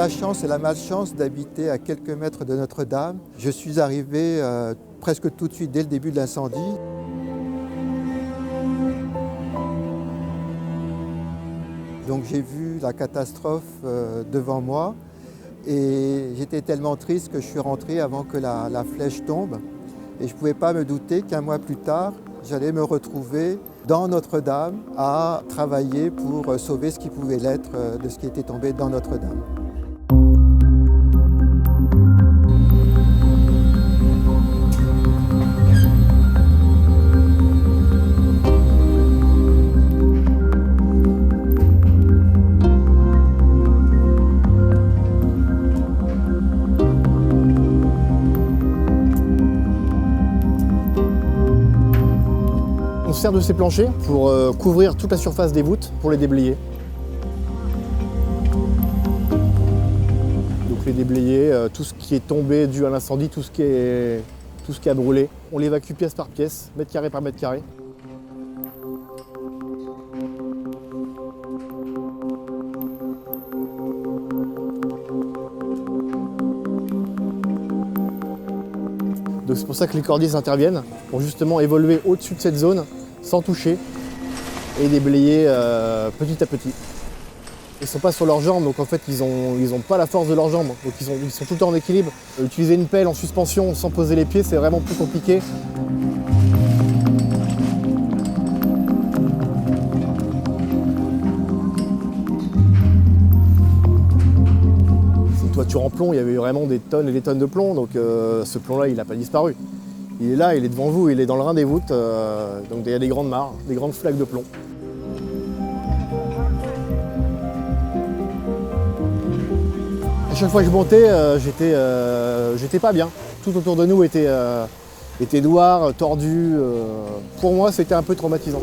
la chance et la malchance d'habiter à quelques mètres de Notre-Dame. Je suis arrivé presque tout de suite dès le début de l'incendie. Donc j'ai vu la catastrophe devant moi et j'étais tellement triste que je suis rentré avant que la flèche tombe. Et je ne pouvais pas me douter qu'un mois plus tard, j'allais me retrouver dans Notre-Dame à travailler pour sauver ce qui pouvait l'être de ce qui était tombé dans Notre-Dame. On se sert de ces planchers pour couvrir toute la surface des voûtes pour les déblayer. Donc les déblayer, tout ce qui est tombé dû à l'incendie, tout ce qui a brûlé. On l'évacue pièce par pièce, mètre carré par mètre carré. Donc c'est pour ça que les cordiers interviennent, pour justement évoluer au-dessus de cette zone, sans toucher, et déblayer petit à petit. Ils ne sont pas sur leurs jambes, donc en fait ils ont pas la force de leurs jambes, donc ils sont tout le temps en équilibre. Utiliser une pelle en suspension sans poser les pieds, c'est vraiment plus compliqué. C'est une toiture en plomb, il y avait vraiment des tonnes et des tonnes de plomb, donc ce plomb-là il n'a pas disparu. Il est là, il est devant vous, il est dans le rein des voûtes, donc il y a des grandes mares, des grandes flaques de plomb. À chaque fois que je montais, j'étais pas bien. Tout autour de nous était noir, tordu. Pour moi, c'était un peu traumatisant.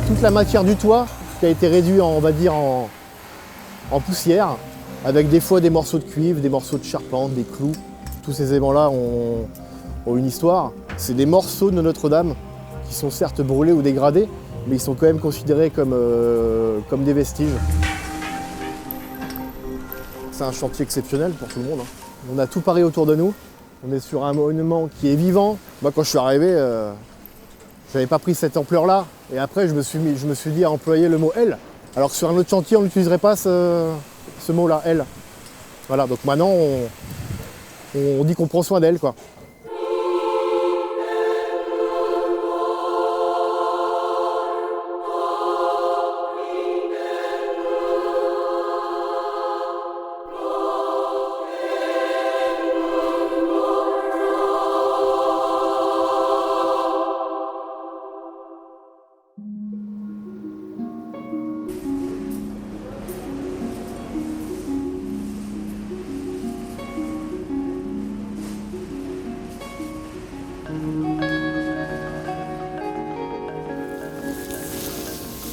Toute la matière du toit qui a été réduite, on va dire, en poussière, avec des fois des morceaux de cuivre, des morceaux de charpente, des clous. Tous ces éléments-là ont une histoire. C'est des morceaux de Notre-Dame qui sont certes brûlés ou dégradés, mais ils sont quand même considérés comme des vestiges. C'est un chantier exceptionnel pour tout le monde. On a tout paré autour de nous. On est sur un monument qui est vivant. Moi, quand je suis arrivé, je n'avais pas pris cette ampleur-là. Et après, je me suis dit à employer le mot « L ». Alors que sur un autre chantier, on n'utiliserait pas ce mot-là, elle. Voilà, donc maintenant, on dit qu'on prend soin d'elle, quoi.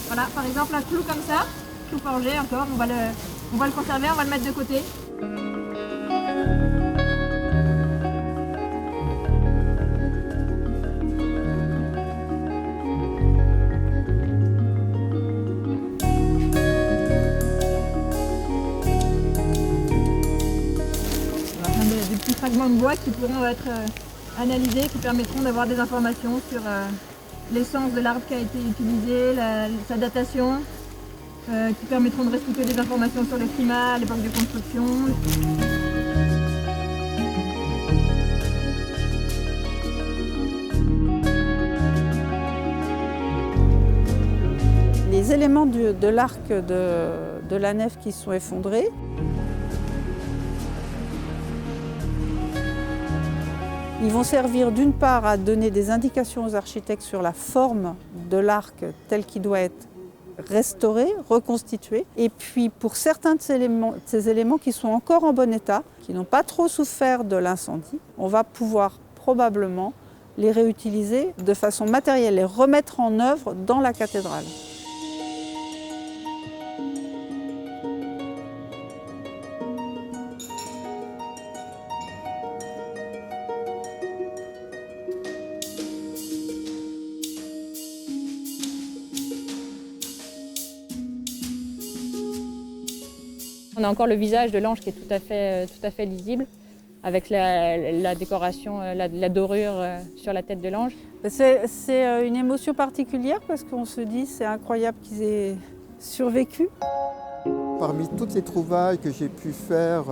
Voilà, par exemple un clou comme ça, clou forgé encore, on va le conserver, on va le mettre de côté. On a plein de petits fragments de bois qui pourront être analysés, qui permettront d'avoir des informations sur l'essence de l'arbre qui a été utilisé, sa datation, qui permettront de restituer des informations sur le climat à l'époque de construction. Les éléments de l'arc de la nef qui sont effondrés, ils vont servir d'une part à donner des indications aux architectes sur la forme de l'arc tel qu'il doit être restauré, reconstitué. Et puis pour certains de ces éléments qui sont encore en bon état, qui n'ont pas trop souffert de l'incendie, on va pouvoir probablement les réutiliser de façon matérielle, les remettre en œuvre dans la cathédrale. On a encore le visage de l'ange qui est tout à fait lisible, avec la décoration, la dorure sur la tête de l'ange. C'est une émotion particulière parce qu'on se dit c'est incroyable qu'ils aient survécu. Parmi toutes les trouvailles que j'ai pu faire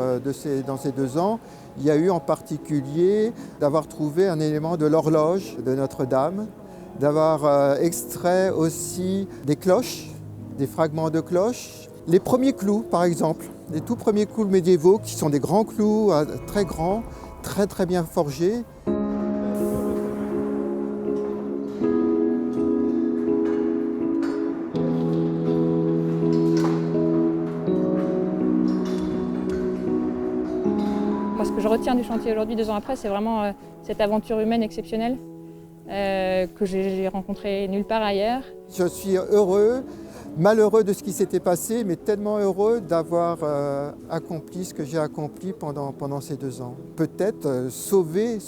dans ces 2 ans, il y a eu en particulier d'avoir trouvé un élément de l'horloge de Notre-Dame, d'avoir extrait aussi des cloches, des fragments de cloches. Les premiers clous, par exemple, les tout premiers clous médiévaux qui sont des grands clous, très grands, très bien forgés. Moi, ce que je retiens du chantier aujourd'hui, 2 ans après, c'est vraiment cette aventure humaine exceptionnelle que j'ai rencontrée nulle part ailleurs. Je suis heureux, malheureux de ce qui s'était passé, mais tellement heureux d'avoir accompli ce que j'ai accompli pendant ces 2 ans. Peut-être sauver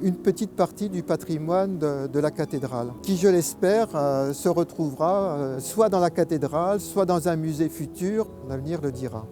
une petite partie du patrimoine de la cathédrale, qui, je l'espère, se retrouvera soit dans la cathédrale, soit dans un musée futur. L'avenir le dira.